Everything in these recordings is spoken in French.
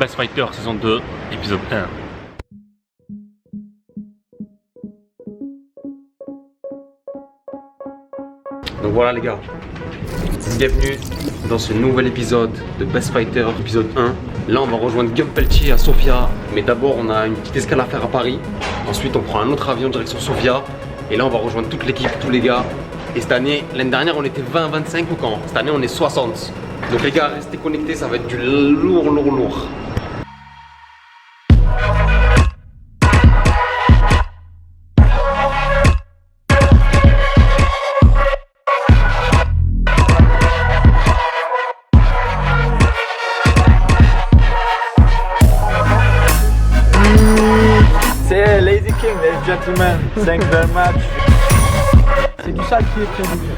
Best Fighter saison 2, épisode 1. Donc voilà les gars, bienvenue dans ce nouvel épisode de Best Fighter, épisode 1. Là on va rejoindre Guillaume Pelletier à Sofia, mais d'abord on a une petite escale à faire à Paris. Ensuite on prend un autre avion direction Sofia, et là on va rejoindre toute l'équipe, tous les gars. Et cette année, l'année dernière on était 20, 25 ou quand? Cette année on est 60. Donc les gars, restez connectés, ça va être du lourd. C'est Lazy King, ladies and gentlemen. Thank you very much. C'est du sale qui est prévu.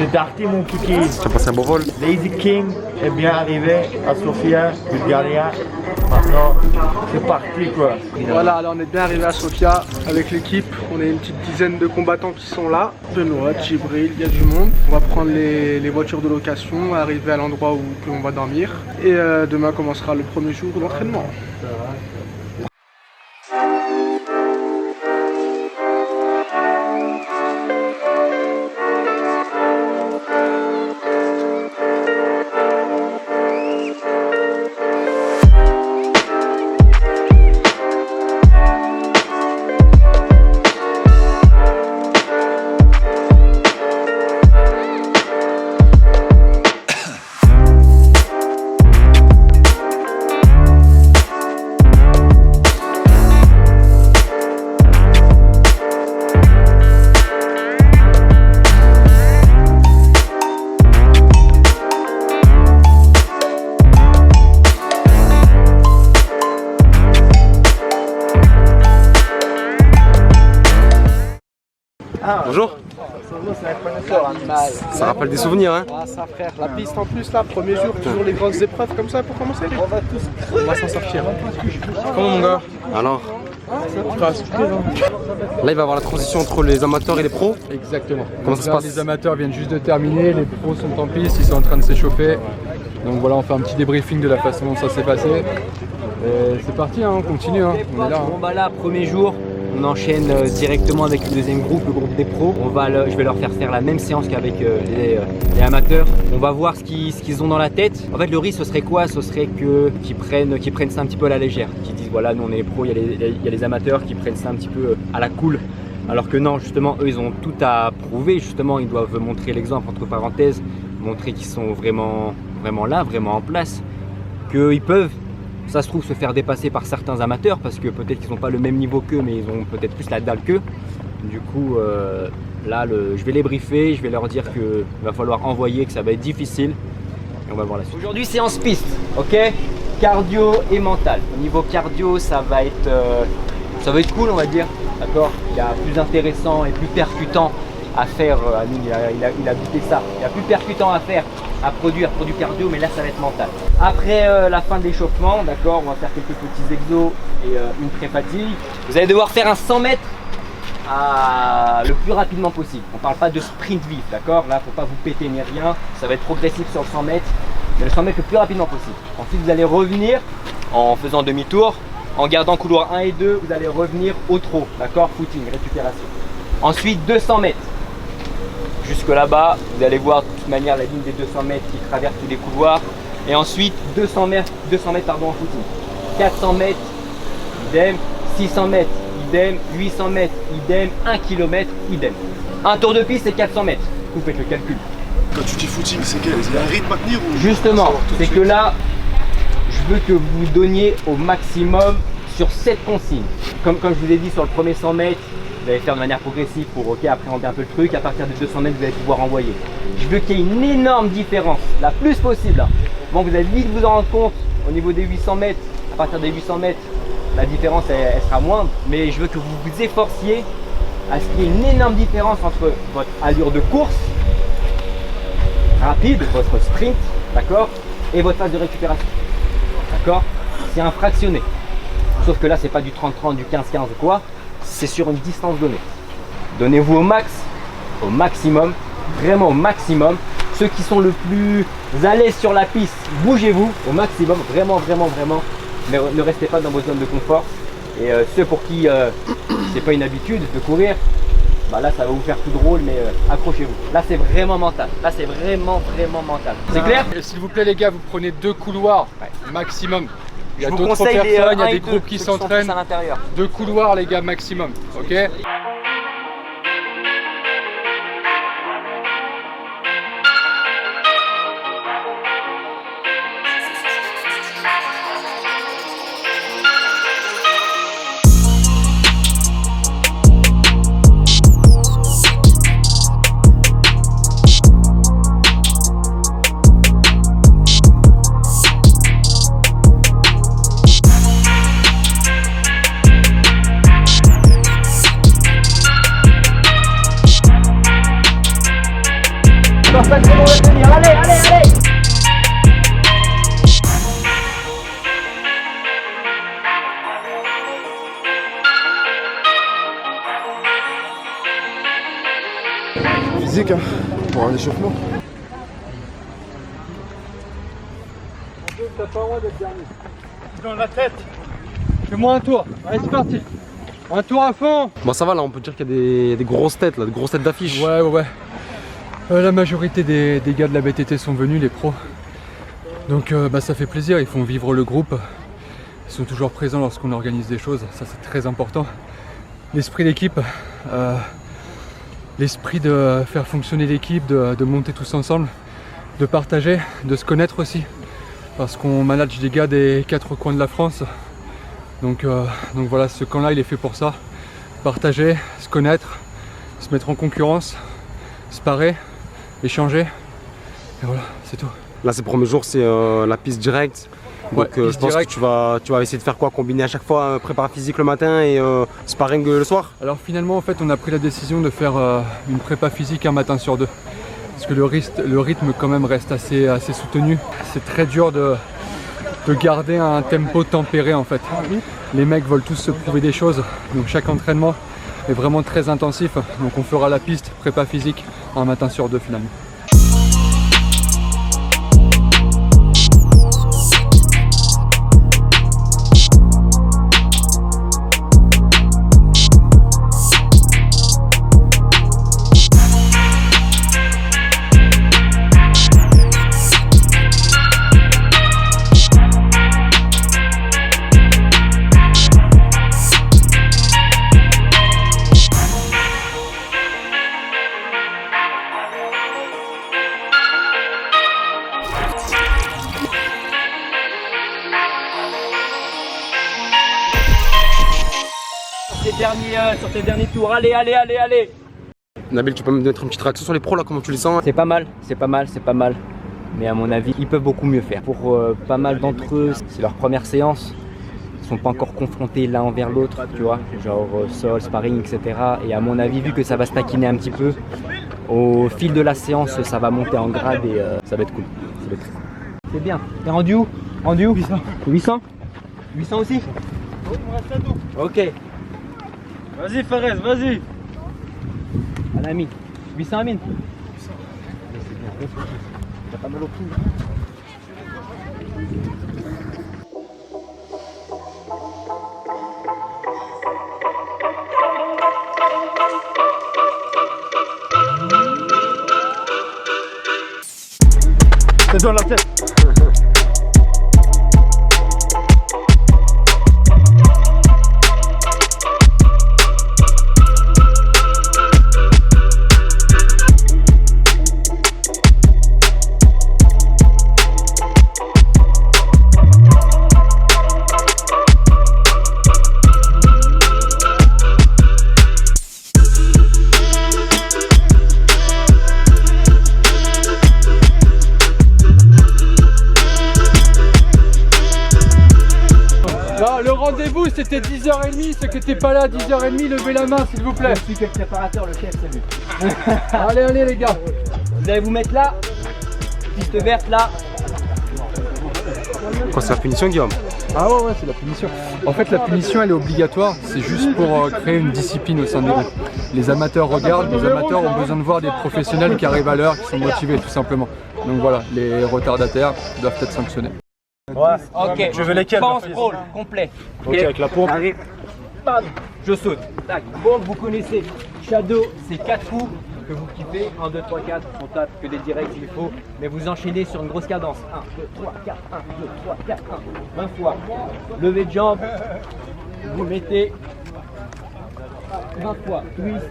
C'est Darty mon kiki. Tu as passé un beau vol? Lazy King est bien arrivé à Sofia, Bulgaria. Maintenant, c'est parti quoi. Voilà, là on est bien arrivé à Sofia avec l'équipe. On est une petite dizaine de combattants qui sont là. Benoît, Djibril, il y a du monde. On va prendre les voitures de location, arriver à l'endroit où on va dormir. Et demain commencera le premier jour d'entraînement. Bonjour. Ça rappelle des souvenirs hein. Ah ça frère, la piste en plus là, premier jour, toujours les grandes épreuves comme ça pour commencer. On va s'en sortir. Comment mon gars? Alors là il va y avoir la transition entre les amateurs et les pros. Exactement. Comment ça se passe? Les amateurs viennent juste de terminer, les pros sont en piste, ils sont en train de s'échauffer. Donc voilà, on fait un petit débriefing de la façon dont ça s'est passé. Et c'est parti, hein, on continue, hein. On est là. Bon bah là, premier jour, on enchaîne directement avec le deuxième groupe, le groupe des pros. Je vais leur faire la même séance qu'avec les amateurs. On va voir ce qu'ils ont dans la tête. En fait, le risque, ce serait quoi? Ce serait qu'ils prennent ça un petit peu à la légère. Qu'ils disent voilà, nous on est les pros, il y a les amateurs qui prennent ça un petit peu à la cool. Alors que non, justement, eux, ils ont tout à prouver. Justement, ils doivent montrer l'exemple, entre parenthèses, montrer qu'ils sont vraiment là, vraiment en place, qu'ils peuvent, ça se trouve, se faire dépasser par certains amateurs parce que peut-être qu'ils n'ont pas le même niveau qu'eux, mais ils ont peut-être plus la dalle qu'eux. Du coup, là, je vais les briefer, je vais leur dire qu'il va falloir envoyer, que ça va être difficile. Et on va voir la suite. Aujourd'hui, séance piste, ok? Cardio et mental. Au niveau cardio, ça va être cool, on va dire. D'accord? Il y a plus intéressant et plus percutant à faire. Amine, il a goûté ça. Il y a plus percutant à faire, à produire pour du cardio, mais là ça va être mental. Après la fin de l'échauffement, d'accord, on va faire quelques petits exos et une pré-fatigue. Vous allez devoir faire un 100 mètres le plus rapidement possible. On ne parle pas de sprint vif, d'accord? Là, faut pas vous péter ni rien. Ça va être progressif sur le 100 mètres, mais le 100 mètres le plus rapidement possible. Ensuite, vous allez revenir en faisant demi-tour, en gardant couloir 1 et 2, vous allez revenir au trot, d'accord? Footing, récupération. Ensuite, 200 mètres. Jusque là-bas, vous allez voir de toute manière la ligne des 200 mètres qui traverse tous les couloirs. Et ensuite, 200 mètres en footing. 400 mètres, idem. 600 mètres, idem. 800 mètres, idem. 1 km, idem. Un tour de piste, c'est 400 mètres. Vous faites le calcul. Quand tu dis footing, c'est quel? Il y a un rythme à tenir ou... Justement, c'est que là, je veux que vous donniez au maximum sur cette consigne. Comme je vous ai dit sur le premier 100 mètres, Vous allez faire de manière progressive pour appréhender un peu le truc. À partir de 200 mètres, vous allez pouvoir envoyer. Je veux qu'il y ait une énorme différence, la plus possible. Bon, vous allez vite vous en rendre compte au niveau des 800 mètres. À partir des 800 mètres, la différence elle sera moindre. Mais je veux que vous vous efforciez à ce qu'il y ait une énorme différence entre votre allure de course rapide, votre sprint, d'accord, et votre phase de récupération. D'accord? C'est un fractionné. Sauf que là, c'est pas du 30-30, du 15-15 ou quoi. C'est sur une distance donnée. Donnez-vous au max, au maximum, vraiment au maximum. Ceux qui sont le plus à l'aise sur la piste, bougez-vous au maximum, vraiment, vraiment, vraiment. Mais ne restez pas dans votre zone de confort. Et ceux pour qui c'est pas une habitude de courir, bah là ça va vous faire tout drôle, mais accrochez-vous. Là c'est vraiment mental. Là c'est vraiment, vraiment mental. C'est clair? S'il vous plaît les gars, vous prenez 2 couloirs maximum. Il y a Je vous d'autres conseille personnes, il y a des groupes qui ceux sont s'entraînent. plus à l'intérieur. 2 couloirs les gars maximum, ok? Allez, allez, allez! Physique, hein, pour un échauffement. T'as pas le droit d'être dernier. Dans la tête. Fais-moi un tour. Allez, c'est parti. Un tour à fond. Bon, ça va là, on peut dire qu'il y a des grosses têtes là, des grosses têtes d'affiche. Ouais. La majorité des gars de la BTT sont venus, les pros. Donc ça fait plaisir, ils font vivre le groupe. Ils sont toujours présents lorsqu'on organise des choses, ça c'est très important. L'esprit d'équipe, l'esprit de faire fonctionner l'équipe, de monter tous ensemble, de partager, de se connaître aussi. Parce qu'on manage des gars des 4 coins de la France. Donc voilà, ce camp-là il est fait pour ça. Partager, se connaître, se mettre en concurrence, se parer, échanger. Et voilà, c'est tout. Là, ces premiers jours, c'est la piste directe. Ouais, Donc je pense direct. que tu vas essayer de faire quoi? Combiner à chaque fois prépa physique le matin et sparring le soir? Alors finalement en fait on a pris la décision de faire une prépa physique un matin sur 2. Parce que le rythme quand même reste assez soutenu. C'est très dur de garder un tempo tempéré en fait. Les mecs veulent tous se prouver des choses. Donc chaque entraînement est vraiment très intensif. Donc on fera la piste prépa physique un matin sur 2 finalement. Sur tes derniers tours, allez, allez, allez, allez! Nabil, tu peux me mettre une petite réaction sur les pros là, comment tu les sens? C'est pas mal, c'est pas mal, c'est pas mal. Mais à mon avis, ils peuvent beaucoup mieux faire. Pour pas mal d'entre eux, c'est leur première séance. Ils sont pas encore confrontés l'un envers l'autre, tu vois, genre sol, sparring, etc. Et à mon avis, vu que ça va se taquiner un petit peu, au fil de la séance, ça va monter en grade et ça va être cool. Ça va être très cool. C'est bien. T'es rendu où? Rendu où? 800. 800? 800 aussi? Oui, il me reste un tour. Ok. Vas-y Fares, vas-y. À la mine. 800 à mine. 800. T'as pas mal au cou. C'est dans la tête. que c'était 10h30, ceux qui n'étaient pas là, 10h30, levez la main s'il vous plaît. Je suis que le préparateur, le chef, salut. Allez, allez les gars. Vous allez vous mettre là, piste verte là. Quoi, c'est la punition, Guillaume? Ah ouais, c'est la punition. En fait, la punition, elle est obligatoire. C'est juste pour créer une discipline au sein du groupe. Les amateurs regardent, les amateurs ont besoin de voir des professionnels qui arrivent à l'heure, qui sont motivés, tout simplement. Donc voilà, les retardataires doivent être sanctionnés. Ouais. Ok, Tu veux lesquels? pense roll complet. Ok, avec la pompe. Arrive. Bam, je saute. Tac. Bon, vous connaissez. Shadow, c'est 4 coups que vous kiffez. 1, 2, 3, 4. On tape que des directs s'il faut. Mais vous enchaînez sur une grosse cadence. 1, 2, 3, 4. 1, 2, 3, 4. 1. 20 fois. Levée de jambe. Vous mettez 20 fois. Twist.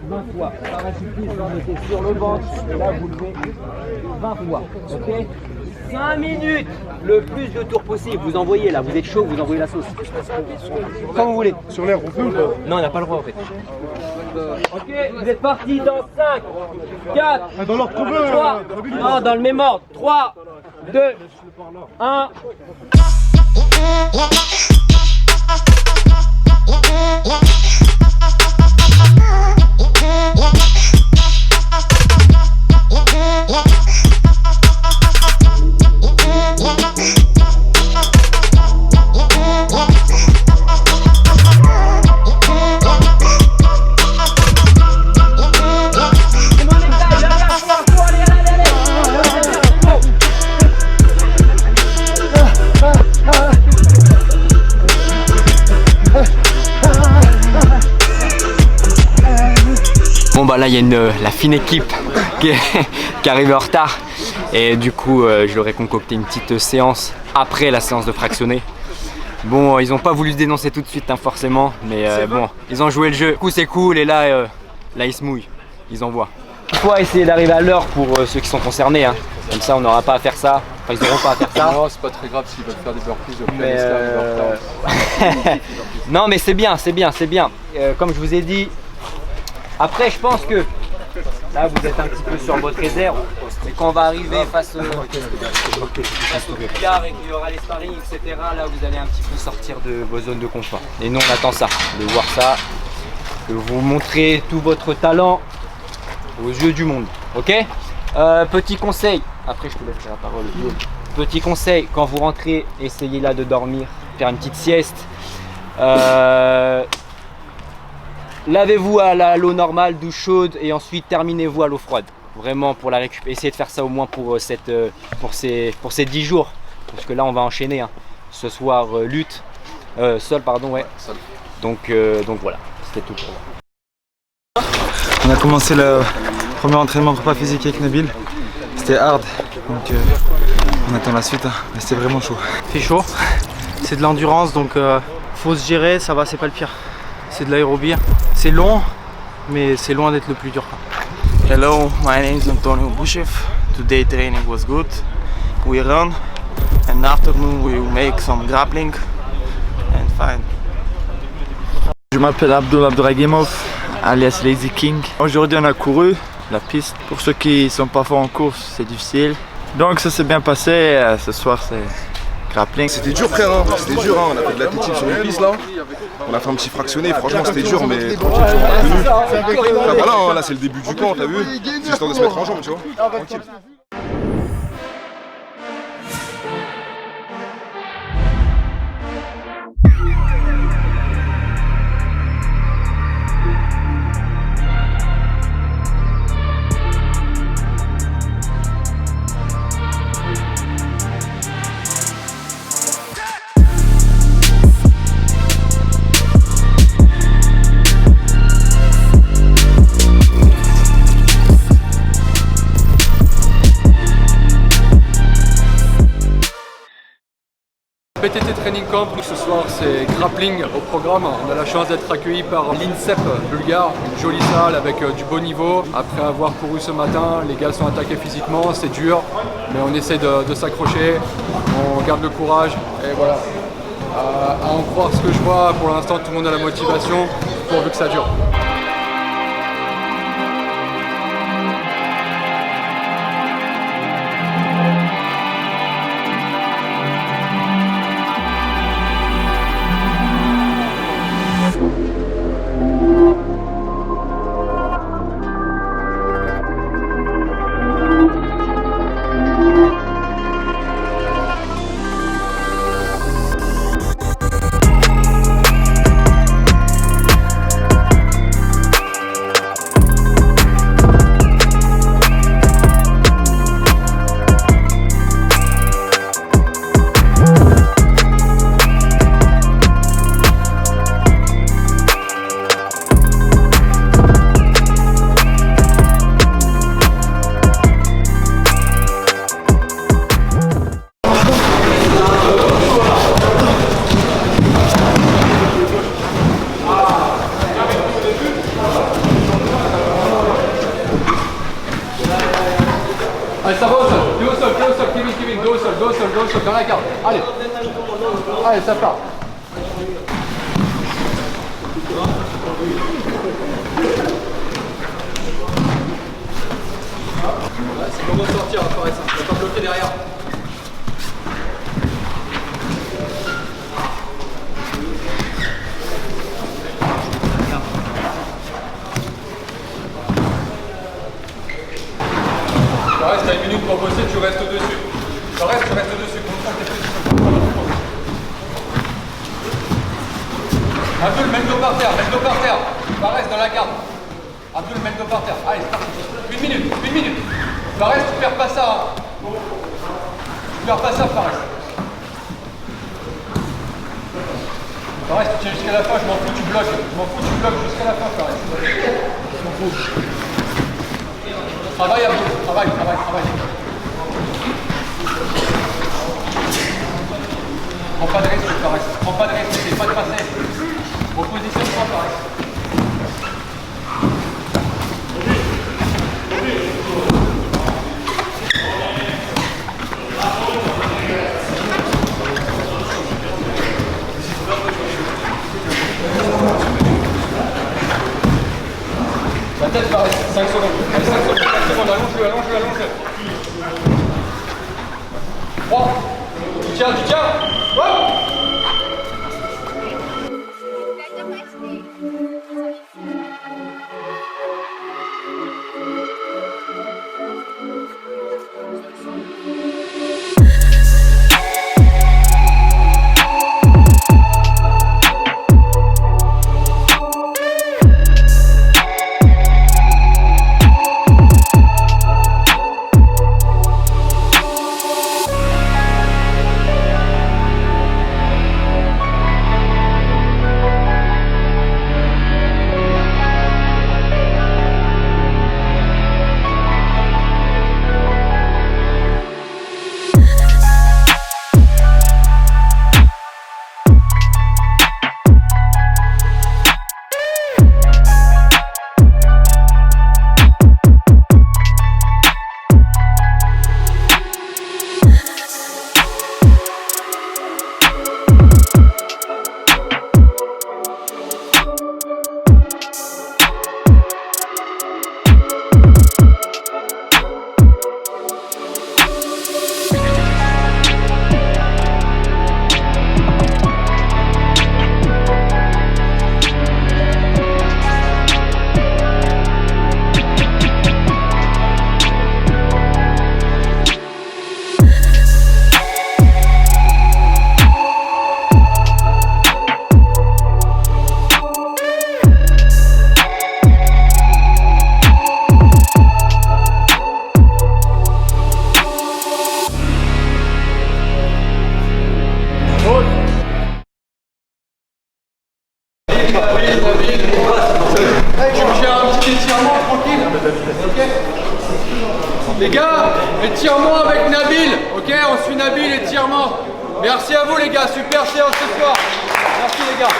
20 fois. Parachute twist, vous mettez sur le ventre. Et là, vous levez 20 fois. Ok? 5 minutes, le plus de tours possible. Vous envoyez là, vous êtes chaud, vous envoyez la sauce. Comme vous voulez. Sur l'air, on peut ou pas? Non, on n'a pas le droit en fait. Ok, vous êtes parti dans 5, 4, Dans l'ordre qu'on veut. 3, non, dans le même ordre. 3, 2, 1. Bon bah là il y a la fine équipe qui arrive en retard et du coup je leur ai concocté une petite séance après la séance de fractionné. Bon ils ont pas voulu se dénoncer tout de suite hein, forcément mais bon ils ont joué le jeu. Du coup c'est cool et là ils se mouillent, ils envoient. Il faut essayer d'arriver à l'heure pour ceux qui sont concernés hein. Comme ça on n'aura pas à faire ça, enfin ils n'auront pas à faire ça. Non c'est pas très grave s'ils veulent faire des burpees au pire. Non mais c'est bien, c'est bien, c'est bien. Comme je vous ai dit, après je pense que là vous êtes un petit peu sur votre réserve. Et quand on va arriver face au billard et qu'il y aura les sparring, etc. Là vous allez un petit peu sortir de vos zones de confort. Et nous on attend ça, de voir ça, de vous montrer tout votre talent aux yeux du monde. Ok? Petit conseil, après je te laisserai la parole. Petit conseil, quand vous rentrez, essayez là de dormir, faire une petite sieste. Lavez-vous à l'eau normale, douche chaude et ensuite terminez-vous à l'eau froide. Vraiment pour la récup. Essayez de faire ça au moins pour ces 10 jours. Parce que là on va enchaîner. Hein. Ce soir lutte. Sol pardon ouais. Donc voilà, c'était tout pour moi. On a commencé le premier entraînement prépa physique avec Nabil. C'était hard, donc on attend la suite, hein. Mais c'était vraiment chaud. C'est chaud, c'est de l'endurance donc faut se gérer, ça va, c'est pas le pire. C'est de l'aérobie, c'est long, mais c'est loin d'être le plus dur. Hello, my name is Antonio Bushev. Today training was good. We run and afternoon we make some grappling and fine. Je m'appelle Abdul Abdragimov, alias Lazy King. Aujourd'hui on a couru la piste. Pour ceux qui sont pas forts en course, c'est difficile. Donc ça s'est bien passé, ce soir c'est grappling. C'était dur frère, hein. C'était dur, hein. On a fait de l'athlétisme sur une piste là. On a fait un petit fractionné, franchement c'était dur mais tranquille, on a tenu. Voilà, hein, là c'est le début du camp, t'as vu? C'est histoire de se mettre en jambe, tu vois. Tranquille. BTT Training Camp, ce soir c'est grappling au programme. On a la chance d'être accueillis par l'INSEP bulgare, une jolie salle avec du beau niveau. Après avoir couru ce matin, les gars sont attaqués physiquement, c'est dur, mais on essaie de s'accrocher, on garde le courage et voilà. À en croire ce que je vois, pour l'instant tout le monde a la motivation, pourvu que ça dure. Allez, ça va au sol, t'es au sol, Kevin, go au sol, dans la garde. Allez, ça part. C'est le moment de sortir, ça va pas bloquer derrière. Fares, t'as une minute pour bosser, tu restes dessus. Fares, tu restes dessus, comme ça t'es position. Abdul, mets le dos par terre. Fares, dans la garde. Abdul, mets le dos par terre. Allez, c'est parti. Une minute. Fares, tu perds pas ça. Tu perds pas ça, Fares. Fares, tu tiens jusqu'à la fin, je m'en fous, tu bloques jusqu'à la fin, Fares. Je m'en fous. Travaille, Abdul, travaille. Prends pas de risque, Fares. N'essaie pas de passer. Repositionne-toi, Fares. La tête, Fares, 5 secondes. Allez, 5 secondes, allonge-le. 3. Tu tiens. Hop. Les gars, étirement avec Nabil, ok? On suit Nabil, étirement. Merci à vous les gars, super séance ce soir. Merci les gars.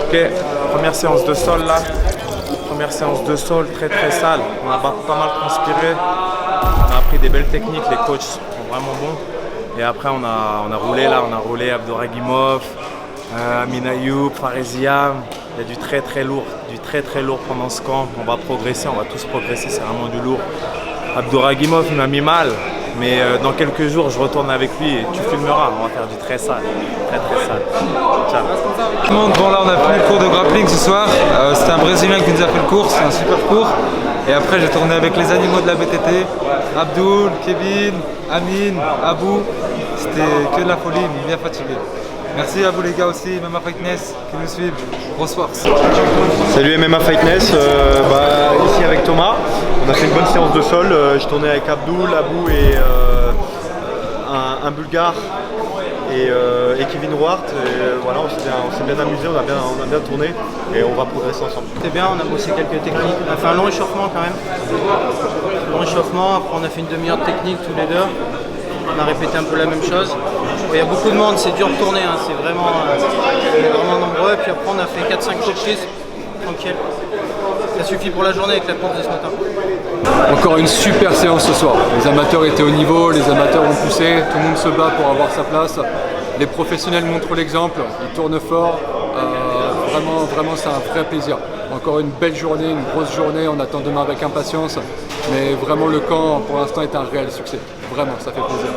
Ok, première séance de sol là. Première séance de sol, très sale. On a pas mal transpiré. On a appris des belles techniques, les coachs sont vraiment bons. Et après on a roulé là, on a roulé Abdouragimov, Amin Ayoub, Faresiam. Il y a du très lourd pendant ce camp. On va progresser, on va tous progresser, c'est vraiment du lourd. Abdouragimov m'a mis mal, mais dans quelques jours je retourne avec lui et tu filmeras. On va faire du très sale, très sale. Ciao. Bon là on a fini le cours de grappling ce soir. C'était un Brésilien qui nous a fait le cours, c'est un super cours. Et après j'ai tourné avec les animaux de la BTT, Abdul, Kevin, Amin, Abou. C'était que de la folie, mais bien fatigué. Merci à vous les gars aussi, MMA Fightness qui nous suivent. Grosse force. Salut MMA Fightness, ici avec Thomas. On a fait une bonne séance de sol. Je tournais avec Abdul, Abou et un Bulgare et Kevin Ward. Et, voilà, on s'est bien amusé, on a bien tourné et on va progresser ensemble. C'était bien, on a bossé quelques techniques. On a fait un long échauffement quand même. Long échauffement, après on a fait une demi-heure de technique tous les deux. On a répété un peu la même chose. Il y a beaucoup de monde, c'est dur de tourner, hein. C'est vraiment, on est vraiment nombreux. Puis après on a fait 4-5 coaches, tranquille. Ça suffit pour la journée avec la course de ce matin. Encore une super séance ce soir. Les amateurs étaient au niveau, les amateurs ont poussé, tout le monde se bat pour avoir sa place. Les professionnels montrent l'exemple, ils tournent fort. Vraiment c'est un vrai plaisir. Encore une belle journée, une grosse journée, on attend demain avec impatience. Mais vraiment le camp pour l'instant est un réel succès. Vraiment, ça fait plaisir.